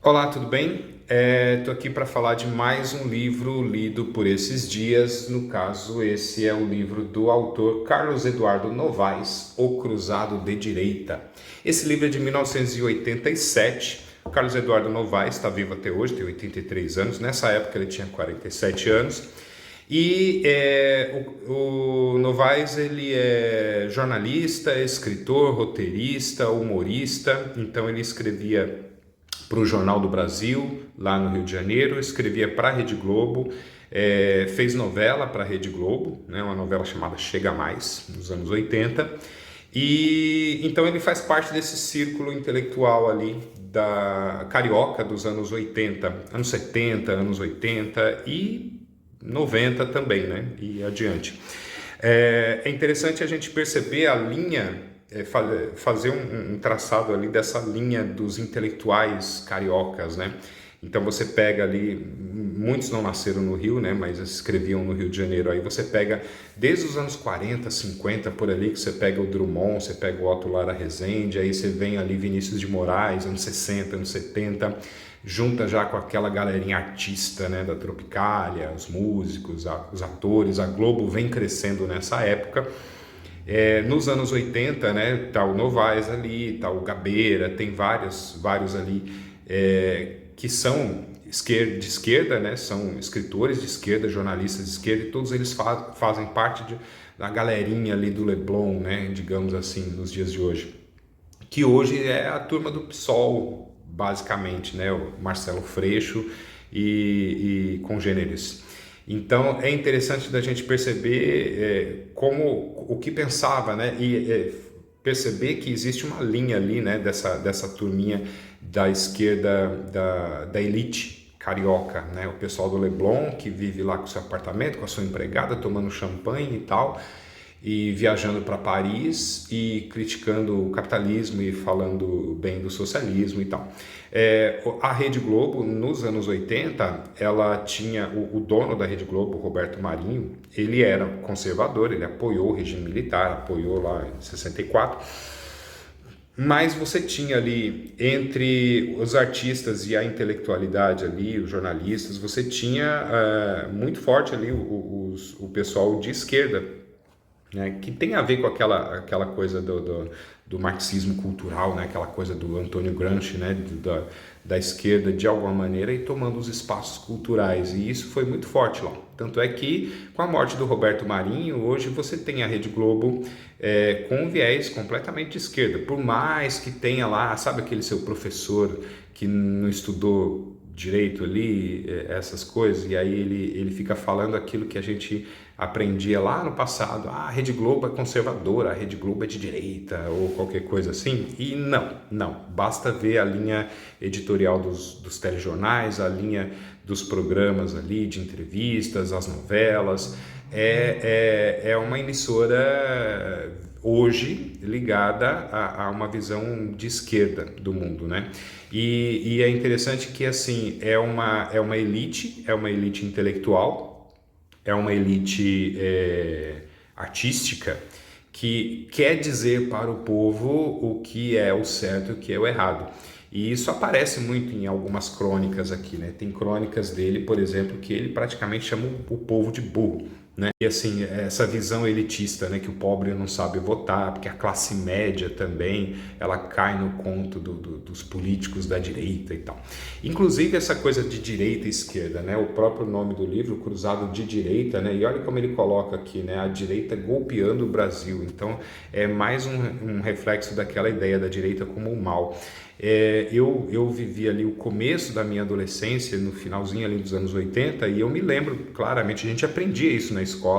Olá, tudo bem? Estou aqui para falar de mais um livro lido por esses dias. No caso, esse é o livro do autor Carlos Eduardo Novaes, O Cruzado de Direita. Esse livro é de 1987. O Carlos Eduardo Novaes está vivo até hoje, tem 83 anos. Nessa época ele tinha 47 anos. O Novaes ele é jornalista, escritor, roteirista, humorista. Então ele escrevia para o Jornal do Brasil, lá no Rio de Janeiro, escrevia para a Rede Globo, fez novela para a Rede Globo, né, uma novela chamada Chega Mais, nos anos 80, e então ele faz parte desse círculo intelectual ali da carioca dos anos 80, anos 70, anos 80 e 90 também, né, e adiante. É interessante a gente perceber a linha, fazer um traçado ali dessa linha dos intelectuais cariocas, né? Então você pega ali, muitos não nasceram no Rio, né, mas escreviam no Rio de Janeiro. Aí você pega desde os anos 40, 50 por ali, que você pega o Drummond, você pega o Otto Lara Rezende, aí você vem ali Vinícius de Moraes, anos 60, anos 70, junta já com aquela galerinha artista, né, da Tropicália, os músicos, os atores. A Globo vem crescendo nessa época. Nos anos 80, né, tá o Novaes ali, tá o Gabeira, tem vários ali que são de esquerda, né, são escritores de esquerda, jornalistas de esquerda, e todos eles fazem parte da galerinha ali do Leblon, né, digamos assim, nos dias de hoje, que hoje é a turma do PSOL, basicamente, né, o Marcelo Freixo e congêneres. Então é interessante da gente perceber como o que pensava, né, e perceber que existe uma linha ali, né, dessa turminha da esquerda, da elite carioca, né, o pessoal do Leblon que vive lá com seu apartamento, com a sua empregada, tomando champanhe e tal, e viajando para Paris e criticando o capitalismo e falando bem do socialismo e tal. A Rede Globo, nos anos 80, ela tinha o dono da Rede Globo, Roberto Marinho, ele era conservador, ele apoiou o regime militar, apoiou lá em 64, mas você tinha ali, entre os artistas e a intelectualidade ali, os jornalistas, você tinha muito forte ali o pessoal de esquerda, né, que tem a ver com aquela coisa do marxismo cultural, né, aquela coisa do Antônio Gramsci, né, da esquerda de alguma maneira, e tomando os espaços culturais, e isso foi muito forte lá. Tanto é que, com a morte do Roberto Marinho, hoje você tem a Rede Globo com um viés completamente de esquerda, por mais que tenha lá, sabe aquele seu professor que não estudou direito ali, essas coisas, e aí ele fica falando aquilo que a gente aprendia lá no passado: a Rede Globo é conservadora, a Rede Globo é de direita, ou qualquer coisa assim. E não, basta ver a linha editorial dos telejornais, a linha dos programas ali, de entrevistas, as novelas. É uma emissora hoje ligada a uma visão de esquerda do mundo, né? E é interessante que, assim, é uma elite intelectual, é uma elite artística, que quer dizer para o povo o que é o certo e o que é o errado. E isso aparece muito em algumas crônicas aqui, né? Tem crônicas dele, por exemplo, que ele praticamente chama o povo de burro, né? E assim, essa visão elitista, né, que o pobre não sabe votar, porque a classe média também, ela cai no conto dos políticos da direita e tal. Inclusive essa coisa de direita e esquerda, né, o próprio nome do livro, Cruzado de Direita, né, e olha como ele coloca aqui, né, a direita golpeando o Brasil. Então é mais um reflexo daquela ideia da direita como o mal. Eu vivi ali o começo da minha adolescência, no finalzinho ali dos anos 80, e eu me lembro claramente, a gente aprendia isso na escola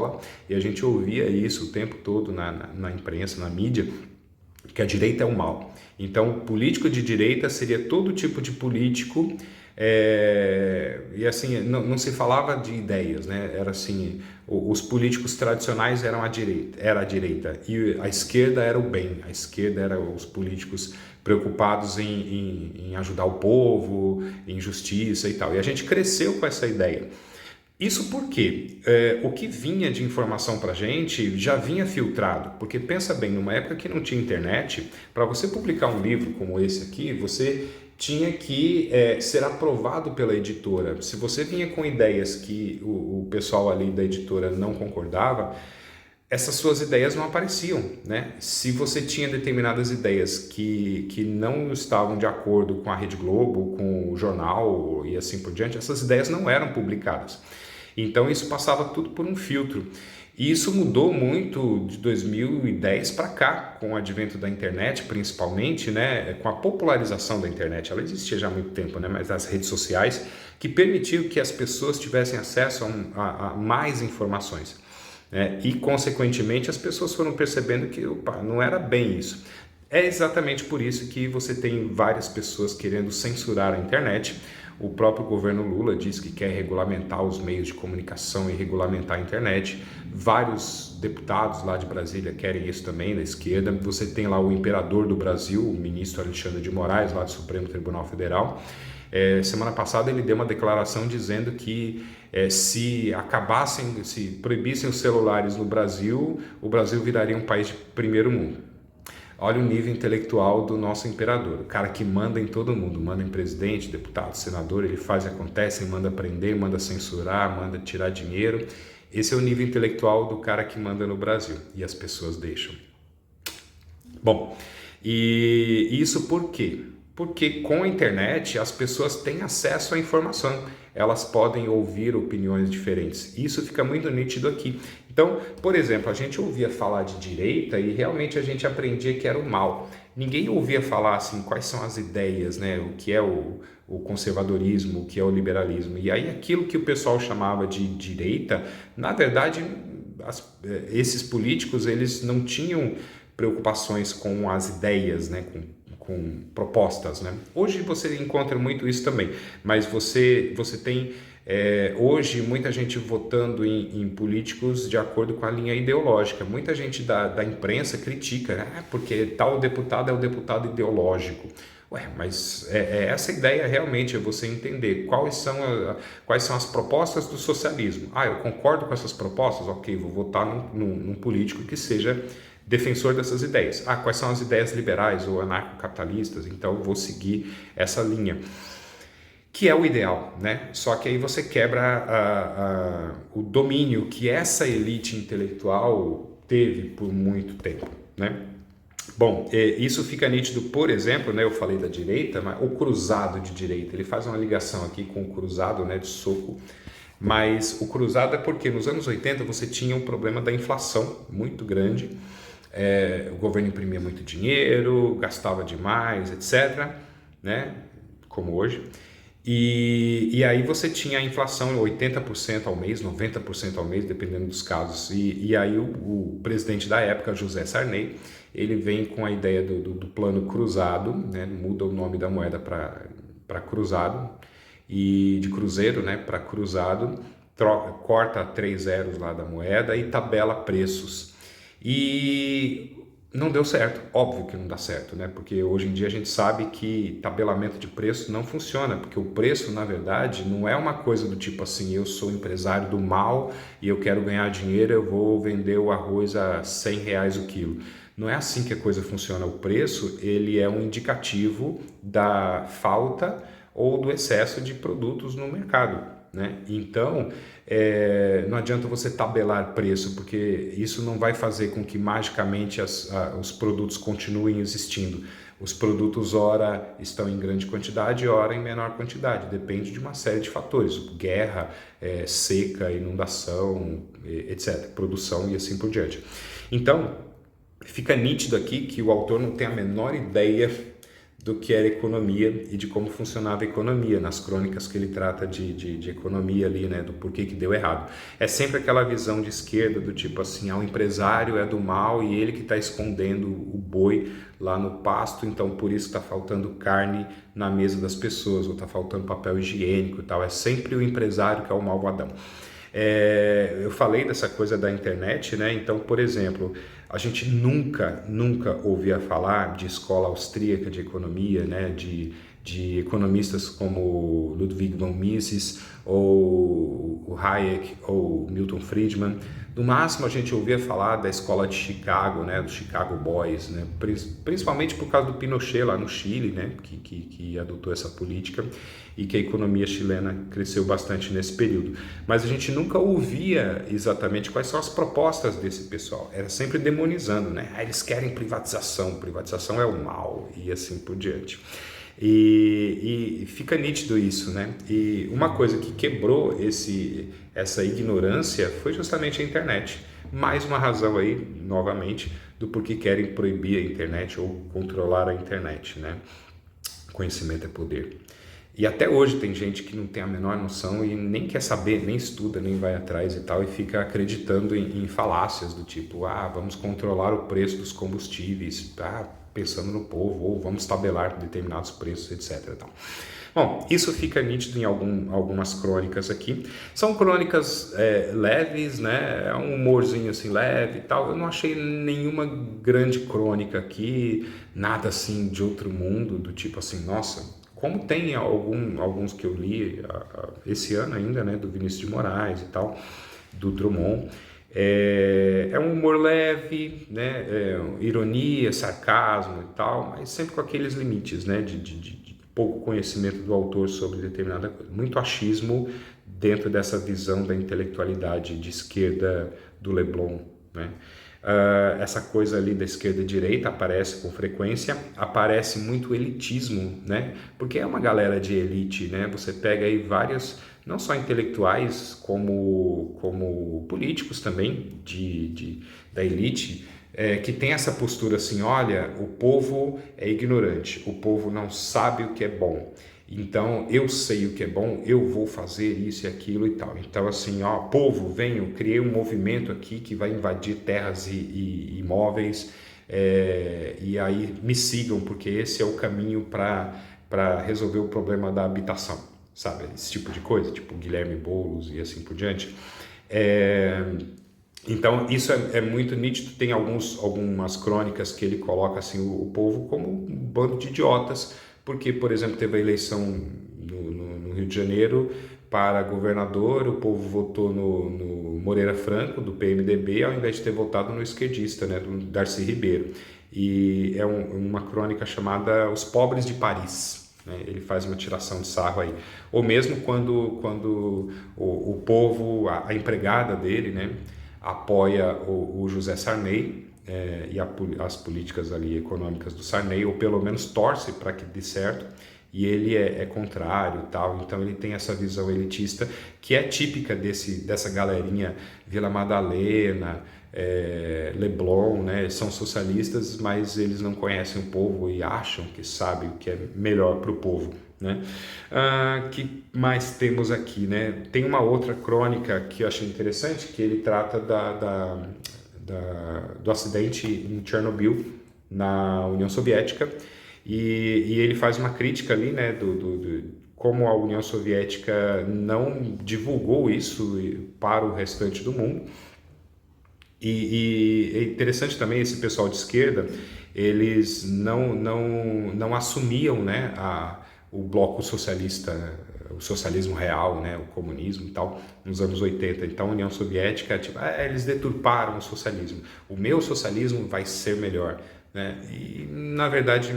e a gente ouvia isso o tempo todo na imprensa, na mídia, que a direita é o mal. Então, político de direita seria todo tipo de político, e assim, não se falava de ideias, né? Era assim, os políticos tradicionais era a direita, e a esquerda era o bem, a esquerda era os políticos preocupados em ajudar o povo, em justiça e tal. E a gente cresceu com essa ideia. Isso porque o que vinha de informação para a gente já vinha filtrado, porque pensa bem, numa época que não tinha internet, para você publicar um livro como esse aqui, você tinha que ser aprovado pela editora. Se você vinha com ideias que o pessoal ali da editora não concordava, essas suas ideias não apareciam, né? Se você tinha determinadas ideias que não estavam de acordo com a Rede Globo, com o jornal e assim por diante, essas ideias não eram publicadas. Então isso passava tudo por um filtro. E isso mudou muito de 2010 para cá, com o advento da internet, principalmente, né, com a popularização da internet. Ela existia já há muito tempo, né, mas as redes sociais que permitiram que as pessoas tivessem acesso a mais informações. Né, e, consequentemente, as pessoas foram percebendo que não era bem isso. É exatamente por isso que você tem várias pessoas querendo censurar a internet. O próprio governo Lula diz que quer regulamentar os meios de comunicação e regulamentar a internet. Vários deputados lá de Brasília querem isso também, da esquerda. Você tem lá o imperador do Brasil, o ministro Alexandre de Moraes, lá do Supremo Tribunal Federal. Semana passada ele deu uma declaração dizendo que se proibissem os celulares no Brasil, o Brasil viraria um país de primeiro mundo. Olha o nível intelectual do nosso imperador, o cara que manda em todo mundo, manda em presidente, deputado, senador, ele faz e acontece, manda prender, manda censurar, manda tirar dinheiro. Esse é o nível intelectual do cara que manda no Brasil e as pessoas deixam. Bom, e isso por quê? Porque com a internet as pessoas têm acesso à informação, elas podem ouvir opiniões diferentes. Isso fica muito nítido aqui. Então, por exemplo, a gente ouvia falar de direita e realmente a gente aprendia que era o mal. Ninguém ouvia falar assim quais são as ideias, né? O que é o conservadorismo, o que é o liberalismo. E aí aquilo que o pessoal chamava de direita, na verdade, esses políticos eles não tinham preocupações com as ideias, né? Com propostas, né? Hoje você encontra muito isso também, mas você tem hoje muita gente votando em políticos de acordo com a linha ideológica. Muita gente da imprensa critica, né? Porque tal deputado é o deputado ideológico. Ué, mas essa ideia realmente é você entender quais são as propostas do socialismo. Eu concordo com essas propostas? Ok, vou votar num político que seja defensor dessas ideias. Quais são as ideias liberais ou anarcocapitalistas? Então vou seguir essa linha, que é o ideal, né? Só que aí você quebra o domínio que essa elite intelectual teve por muito tempo, né? Bom, isso fica nítido, por exemplo, né? Eu falei da direita, mas o cruzado de direita, ele faz uma ligação aqui com o cruzado, né, de soco. Mas o cruzado é porque nos anos 80 você tinha um problema da inflação muito grande. O governo imprimia muito dinheiro, gastava demais, etc., né? Como hoje. E aí você tinha a inflação 80% ao mês, 90% ao mês, dependendo dos casos. E aí o presidente da época, José Sarney, ele vem com a ideia do plano cruzado, né? Muda o nome da moeda para cruzado, e de cruzeiro, né? Para cruzado, corta 3 zeros lá da moeda e tabela preços. E não deu certo, óbvio que não dá certo, né? Porque hoje em dia a gente sabe que tabelamento de preço não funciona, porque o preço, na verdade, não é uma coisa do tipo assim, eu sou empresário do mal e eu quero ganhar dinheiro, eu vou vender o arroz a R$100 o quilo. Não é assim que a coisa funciona. O preço, ele é um indicativo da falta ou do excesso de produtos no mercado, né? Então, não adianta você tabelar preço, porque isso não vai fazer com que magicamente os produtos continuem existindo. Os produtos ora estão em grande quantidade, ora em menor quantidade, depende de uma série de fatores, guerra, seca, inundação, etc., produção e assim por diante. Então, fica nítido aqui que o autor não tem a menor ideia do que era economia e de como funcionava a economia, nas crônicas que ele trata de economia ali, né, do porquê que deu errado. É sempre aquela visão de esquerda do tipo assim, o empresário é do mal e ele que está escondendo o boi lá no pasto, então por isso está faltando carne na mesa das pessoas, ou está faltando papel higiênico e tal. É sempre o empresário que é o malvadão. Eu falei dessa coisa da internet, né? Então, por exemplo, a gente nunca ouvia falar de escola austríaca de economia, né? De de economistas como Ludwig von Mises, ou o Hayek, ou Milton Friedman. No máximo a gente ouvia falar da escola de Chicago, né, do Chicago Boys, né, principalmente por causa do Pinochet lá no Chile, né, que adotou essa política e que a economia chilena cresceu bastante nesse período. Mas a gente nunca ouvia exatamente quais são as propostas desse pessoal. Era sempre demonizando, né? Eles querem privatização, privatização é o mal e assim por diante. E fica nítido isso, né? E uma coisa que quebrou essa ignorância foi justamente a internet. Mais uma razão aí, novamente, do porquê querem proibir a internet ou controlar a internet, né? Conhecimento é poder. E até hoje tem gente que não tem a menor noção e nem quer saber, nem estuda, nem vai atrás e tal, e fica acreditando em falácias do tipo, vamos controlar o preço dos combustíveis, pensando no povo, ou vamos tabelar determinados preços, etc. Tal. Bom, isso fica nítido em algumas crônicas aqui. São crônicas leves, né? É um humorzinho assim leve e tal. Eu não achei nenhuma grande crônica aqui, nada assim de outro mundo, do tipo assim, nossa, como tem alguns que eu li esse ano ainda, né? Do Vinícius de Moraes e tal, do Drummond. É um humor leve, né? Ironia, sarcasmo e tal, mas sempre com aqueles limites, né? De pouco conhecimento do autor sobre determinada coisa. Muito achismo dentro dessa visão da intelectualidade de esquerda do Leblon, né? Essa coisa ali da esquerda e direita aparece com frequência, aparece muito elitismo, né? Porque é uma galera de elite, né? Você pega aí vários, não só intelectuais, como políticos também da elite, que tem essa postura assim, olha, o povo é ignorante, o povo não sabe o que é bom. Então, eu sei o que é bom, eu vou fazer isso e aquilo e tal. Então, assim, povo, venham, criei um movimento aqui que vai invadir terras e imóveis, e aí me sigam, porque esse é o caminho para resolver o problema da habitação, sabe? Esse tipo de coisa, tipo Guilherme Boulos e assim por diante. Então, isso é muito nítido. Tem algumas crônicas que ele coloca assim, o povo como um bando de idiotas, porque, por exemplo, teve a eleição no Rio de Janeiro para governador, o povo votou no Moreira Franco, do PMDB, ao invés de ter votado no esquerdista, né, do Darcy Ribeiro. E é uma crônica chamada Os Pobres de Paris. Ele faz uma tiração de sarro aí. Ou mesmo quando o povo, a empregada dele, né, apoia o José Sarney e as políticas ali econômicas do Sarney, ou pelo menos torce para que dê certo, e ele é contrário, tal. Então ele tem essa visão elitista que é típica dessa galerinha Vila Madalena, Leblon, né? São socialistas, mas eles não conhecem o povo e acham que sabem o que é melhor para o povo, né? Que mais temos aqui, né? Tem uma outra crônica que eu achei interessante, que ele trata do acidente em Chernobyl, na União Soviética, e ele faz uma crítica ali, né, do como a União Soviética não divulgou isso para o restante do mundo. E é interessante também esse pessoal de esquerda, eles não assumiam, né, o bloco socialista, o socialismo real, né, o comunismo e tal, nos anos 80. Então a União Soviética, tipo, eles deturparam o socialismo. O meu socialismo vai ser melhor, né? E na verdade,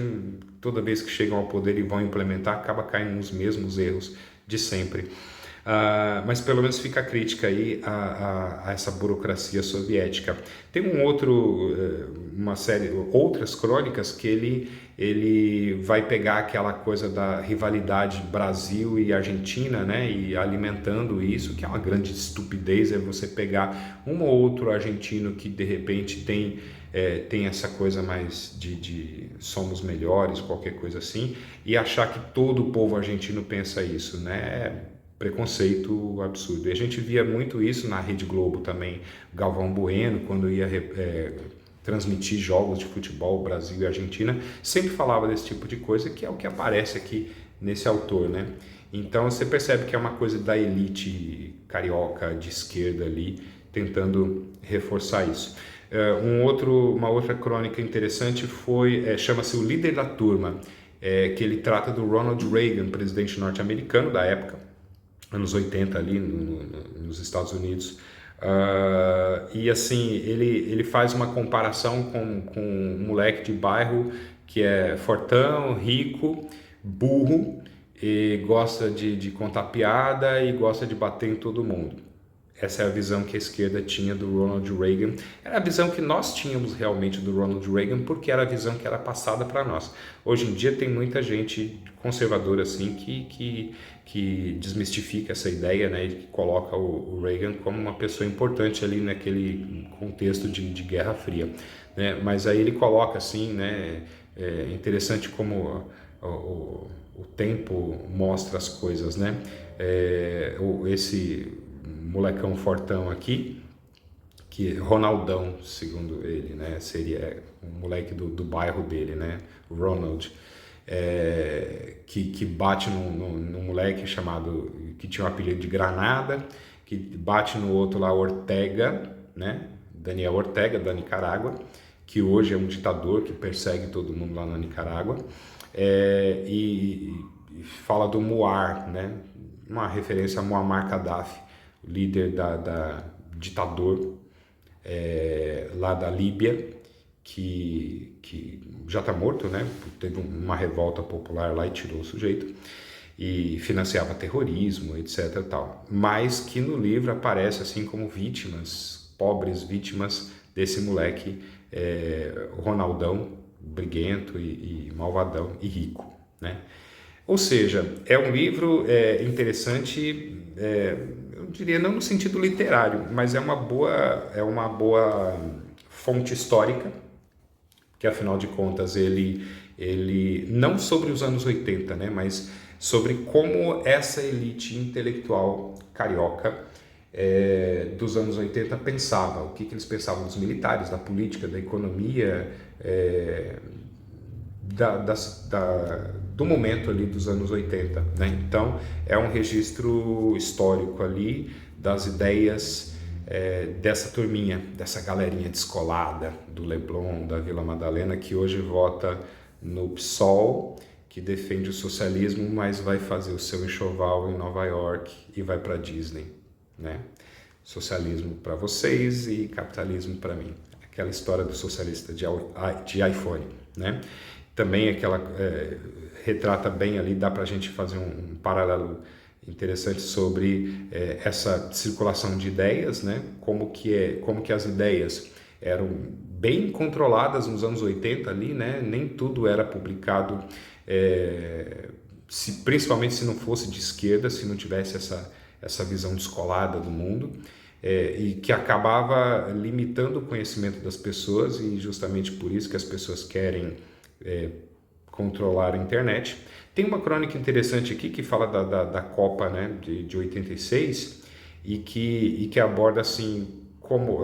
toda vez que chegam ao poder e vão implementar, acaba caindo nos mesmos erros de sempre. Mas pelo menos fica a crítica aí a essa burocracia soviética. Tem uma série, outras crônicas que ele vai pegar aquela coisa da rivalidade Brasil e Argentina, né, e alimentando isso, que é uma grande estupidez, é você pegar um ou outro argentino que de repente tem essa coisa mais de somos melhores, qualquer coisa assim, e achar que todo o povo argentino pensa isso, né? Preconceito absurdo. E a gente via muito isso na Rede Globo também, Galvão Bueno, quando ia transmitir jogos de futebol, Brasil e Argentina, sempre falava desse tipo de coisa, que é o que aparece aqui nesse autor, né? Então você percebe que é uma coisa da elite carioca de esquerda ali, tentando reforçar isso. Uma outra crônica interessante chama-se O Líder da Turma. que ele trata do Ronald Reagan, presidente norte-americano da época, anos 80 ali nos Estados Unidos. E assim, ele faz uma comparação com um moleque de bairro que é fortão, rico, burro, e gosta de contar piada e gosta de bater em todo mundo. Essa é a visão que a esquerda tinha do Ronald Reagan. Era a visão que nós tínhamos realmente do Ronald Reagan, porque era a visão que era passada para nós. Hoje em dia tem muita gente conservadora assim que desmistifica essa ideia, né, e que coloca o Reagan como uma pessoa importante ali naquele contexto de Guerra Fria, né? Mas aí ele coloca assim, né, é interessante como o tempo mostra as coisas, né? Esse molecão fortão aqui, que é Ronaldão, segundo ele, né? Seria um moleque do bairro dele, né? Ronald, que bate num moleque chamado, que tinha o apelido de Granada, que bate no outro lá, Ortega, né? Daniel Ortega, da Nicarágua, que hoje é um ditador que persegue todo mundo lá na Nicarágua, e fala do Muar, né? Uma referência a Muammar Gaddafi, líder da ditador lá da Líbia, que já está morto, né? Teve uma revolta popular lá e tirou o sujeito, e financiava terrorismo, etc. Tal. Mas que no livro aparece assim como vítimas, pobres vítimas desse moleque Ronaldão, briguento e malvadão e rico, né? Ou seja, é um livro interessante, eu diria não no sentido literário, mas é uma boa fonte histórica, que afinal de contas ele não sobre os anos 80, né, mas sobre como essa elite intelectual carioca dos anos 80 pensava, o que eles pensavam dos militares, da política, da economia, do momento ali dos anos 80, né? Então é um registro histórico ali das ideias dessa turminha, dessa galerinha descolada do Leblon, da Vila Madalena, que hoje vota no PSOL, que defende o socialismo, mas vai fazer o seu enxoval em Nova York e vai para Disney, né? Socialismo para vocês e capitalismo para mim. Aquela história do socialista de iPhone, né? Também aquela retrata bem ali, dá para a gente fazer um paralelo interessante sobre essa circulação de ideias, né? Como que as ideias eram bem controladas nos anos 80 ali, né? Nem tudo era publicado, principalmente se não fosse de esquerda, se não tivesse essa visão descolada do mundo, e que acabava limitando o conhecimento das pessoas, e justamente por isso que as pessoas querem controlar a internet. Tem uma crônica interessante aqui que fala da Copa, né, de 86, e que aborda assim como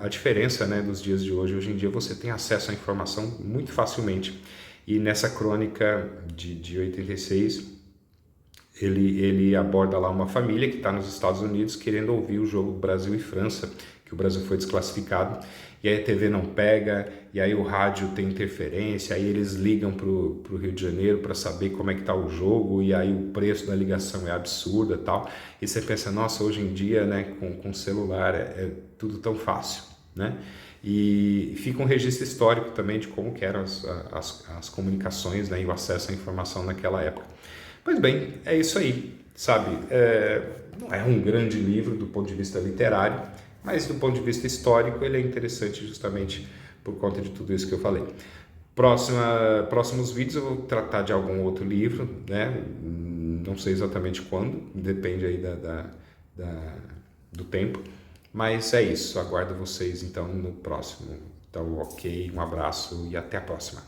a diferença, né, dos dias de hoje. Hoje em dia você tem acesso à informação muito facilmente, e nessa crônica de 86 ele aborda lá uma família que está nos Estados Unidos querendo ouvir o jogo Brasil e França, que o Brasil foi desclassificado, e aí a TV não pega, e aí o rádio tem interferência, aí eles ligam para o Rio de Janeiro para saber como é que está o jogo, e aí o preço da ligação é absurdo e tal, e você pensa, nossa, hoje em dia, né, com celular é tudo tão fácil, né? E fica um registro histórico também de como que eram as comunicações, né, e o acesso à informação naquela época. Pois bem, é isso aí, sabe? Não é um grande livro do ponto de vista literário, mas do ponto de vista histórico ele é interessante justamente por conta de tudo isso que eu falei. Próximos vídeos eu vou tratar de algum outro livro, né? Não sei exatamente quando, depende aí do tempo, mas é isso, aguardo vocês então no próximo. Então, ok, um abraço e até a próxima.